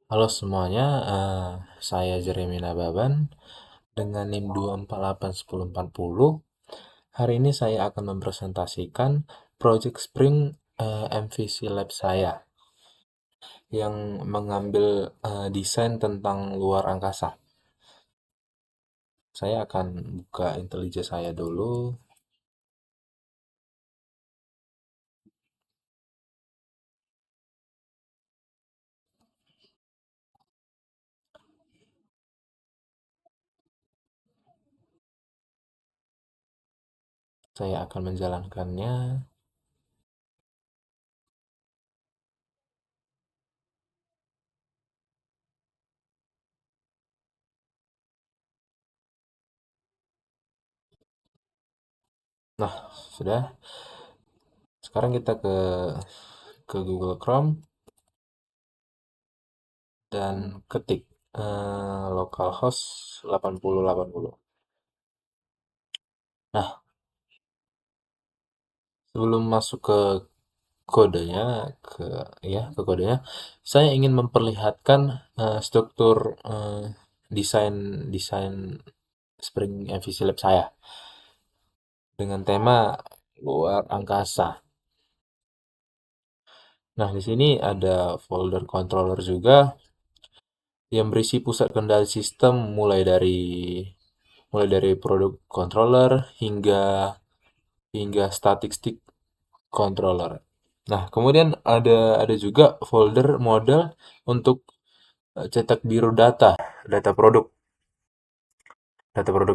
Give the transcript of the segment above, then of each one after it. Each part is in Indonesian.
Halo semuanya, saya Jeremy Nababan dengan NIM 2481040. Hari ini saya akan mempresentasikan Project Spring MVC Lab saya yang mengambil desain tentang luar angkasa. Saya akan buka IntelliJ saya dulu. Saya akan menjalankannya. Nah, sudah. Sekarang kita ke Google Chrome dan ketik localhost 8080. Nah, sebelum masuk kodenya, ke ke kodenya, saya ingin memperlihatkan struktur desain desain Spring MVC Lab saya dengan tema luar angkasa. Nah, di sini ada folder controller juga yang berisi pusat kendali sistem mulai dari produk controller hingga hingga static stick controller. Nah, kemudian ada juga folder model untuk cetak biru data produk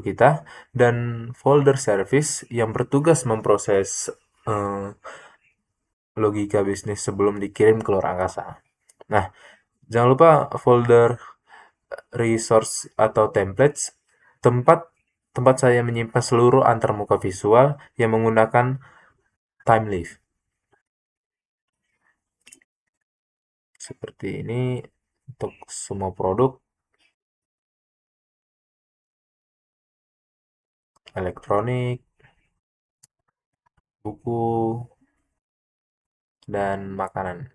kita, dan folder service yang bertugas memproses eh, logika bisnis sebelum dikirim ke luar angkasa. Nah, jangan lupa folder resource atau templates, tempat tempat saya menyimpan seluruh antarmuka visual yang menggunakan TimeLeaf. Seperti ini untuk semua produk elektronik, buku, dan makanan.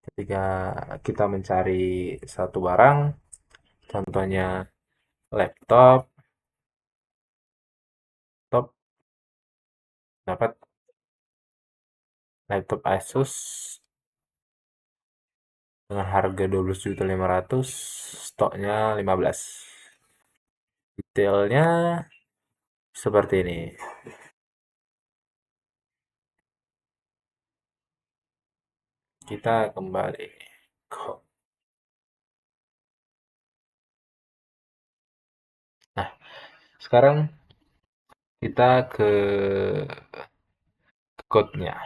Ketika kita mencari satu barang, contohnya laptop, laptop dapat laptop Asus dengan harga 12.500.000, stoknya 15. Detailnya seperti ini. Kita kembali. Nah, sekarang kita ke code-nya.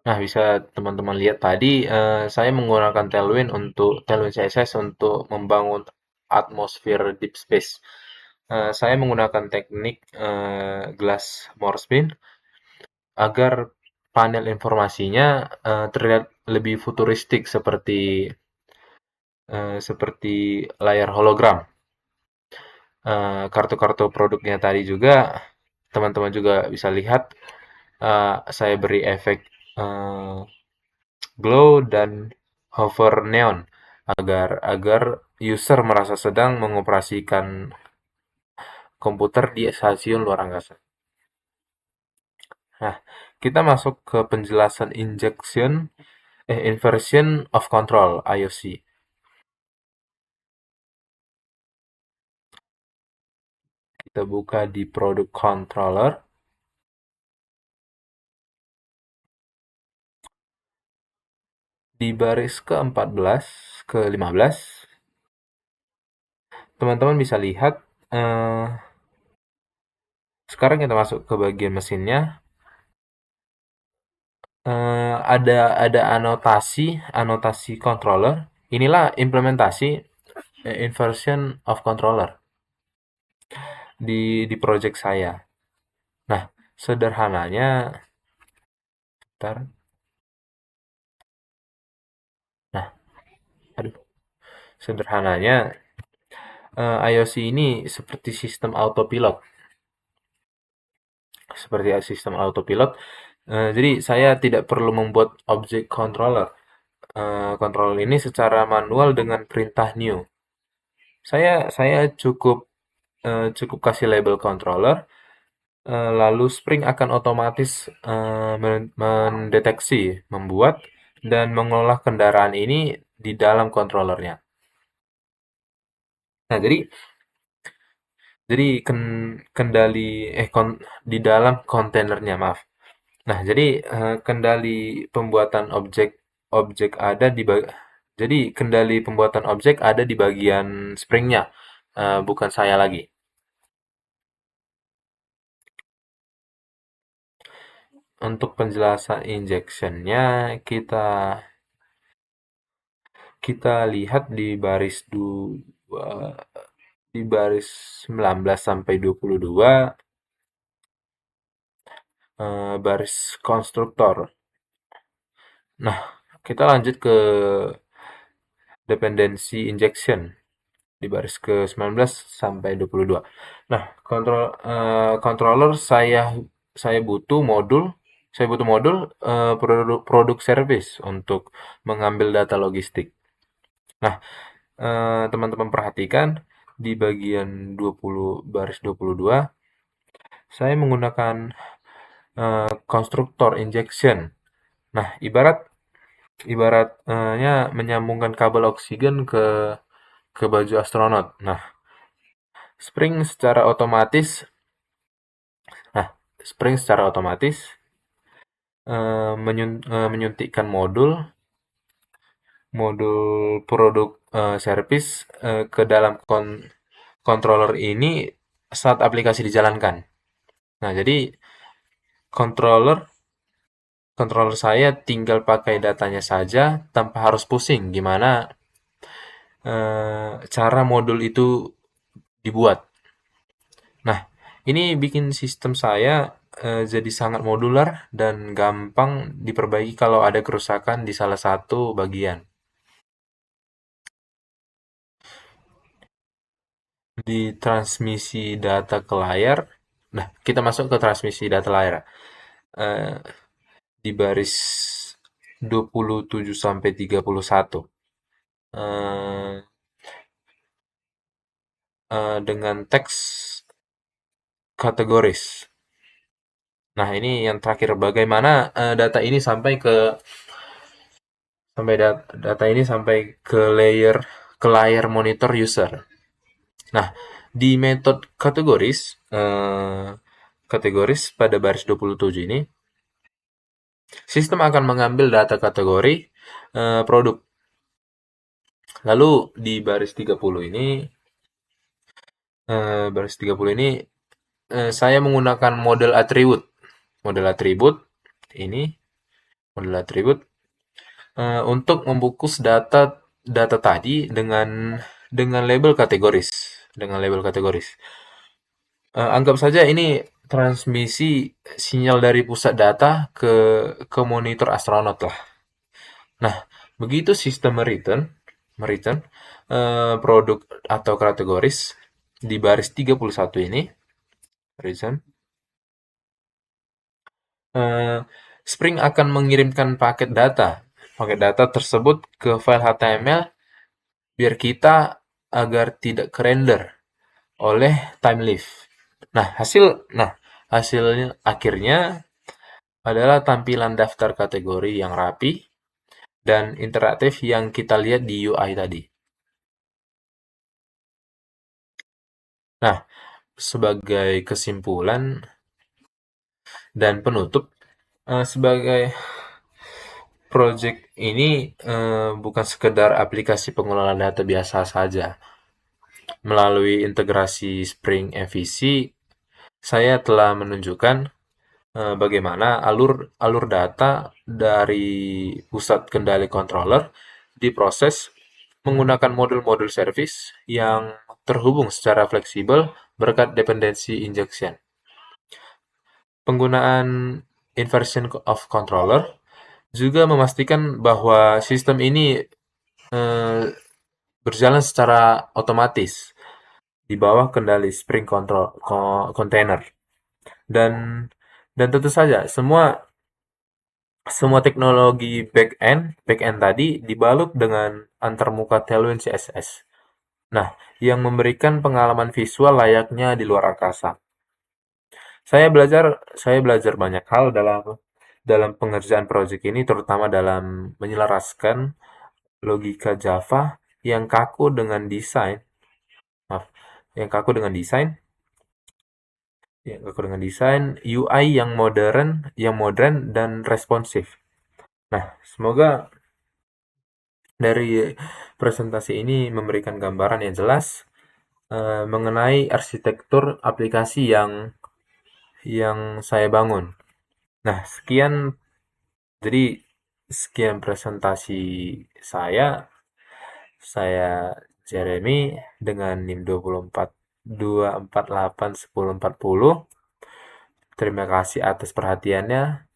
Nah, bisa teman-teman lihat tadi, saya menggunakan Tailwind CSS untuk membangun atmosfer deep space. Saya menggunakan teknik glass Morphing agar panel informasinya terlihat lebih futuristik seperti layar hologram. Kartu-kartu produknya tadi juga teman-teman juga bisa lihat, saya beri efek eh, glow dan hover neon agar user merasa sedang mengoperasikan komputer di stasiun luar angkasa. Nah, kita masuk ke penjelasan inversion of control IOC. Kita buka di product controller. Di baris ke-14 ke-15, teman-teman bisa lihat, eh, sekarang kita masuk ke bagian mesinnya. Ada anotasi anotasi controller. Inilah implementasi inversion of controller di project saya. Nah, sederhananya, ntar, nah, aduh, Sederhananya, IOC ini seperti sistem autopilot. Jadi saya tidak perlu membuat objek controller. Controller ini secara manual dengan perintah new. Saya cukup kasih label controller, lalu Spring akan otomatis mendeteksi, membuat, dan mengolah kendaraan ini di dalam controllernya. Nah, jadi kendali di dalam kontainernya, maaf. Nah, jadi kendali pembuatan objek ada jadi kendali pembuatan objek ada di bagian springnya, bukan saya lagi. Untuk penjelasan injectionnya kita lihat di baris 19 sampai 22, baris konstruktor. Nah, kita lanjut ke dependency injection di baris ke 19 sampai 22. Nah, controller saya butuh modul produk service untuk mengambil data logistik. Nah, teman-teman perhatikan di bagian 20 baris 22 saya menggunakan konstruktor injection. Nah, ibaratnya menyambungkan kabel oksigen ke baju astronot. Nah, Spring secara otomatis nah, Spring secara otomatis menyuntikkan modul produk service ke dalam controller ini saat aplikasi dijalankan. Nah, jadi controller controller saya tinggal pakai datanya saja tanpa harus pusing gimana cara modul itu dibuat. Nah, ini bikin sistem saya jadi sangat modular dan gampang diperbaiki kalau ada kerusakan di salah satu bagian. Di transmisi data ke layar, nah kita masuk ke transmisi data layar. Eh, di baris 27 sampai 31. Eh, dengan teks kategoris. Nah, ini yang terakhir, bagaimana data ini sampai ke layar monitor user. Nah, di metode kategoris pada baris 27 ini, sistem akan mengambil data kategori produk. Lalu di baris 30 ini saya menggunakan model atribut. Model atribut ini model atribut untuk membungkus data tadi dengan label kategoris. Anggap saja ini transmisi sinyal dari pusat data ke monitor astronot lah. Nah, begitu sistem mereturn produk atau kategoris di baris 31 ini, return, Spring akan mengirimkan paket data. Paket data tersebut ke file HTML biar kita agar tidak kerender oleh time lift. Hasilnya akhirnya adalah tampilan daftar kategori yang rapi dan interaktif yang kita lihat di UI tadi. Nah, sebagai kesimpulan dan penutup, sebagai project ini bukan sekedar aplikasi pengelola data biasa saja. Melalui integrasi Spring MVC, saya telah menunjukkan bagaimana alur data dari pusat kendali controller diproses menggunakan modul-modul service yang terhubung secara fleksibel berkat dependency injection. Penggunaan inversion of controller juga memastikan bahwa sistem ini berjalan secara otomatis di bawah kendali Spring Control Container. Dan tentu saja semua semua teknologi back-end tadi dibalut dengan antarmuka Tailwind CSS. Nah, yang memberikan pengalaman visual layaknya di luar angkasa. Saya belajar banyak hal dalam dalam pengerjaan proyek ini, terutama dalam menyelaraskan logika Java yang kaku dengan desain, maaf, yang kaku dengan desain UI yang modern dan responsif. Nah, semoga dari presentasi ini memberikan gambaran yang jelas mengenai arsitektur aplikasi yang saya bangun. Nah, jadi sekian presentasi saya. Saya Jeremy dengan NIM 24 24 8 10 40. Terima kasih atas perhatiannya.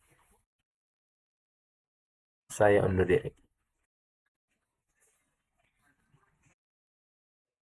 Saya undur diri.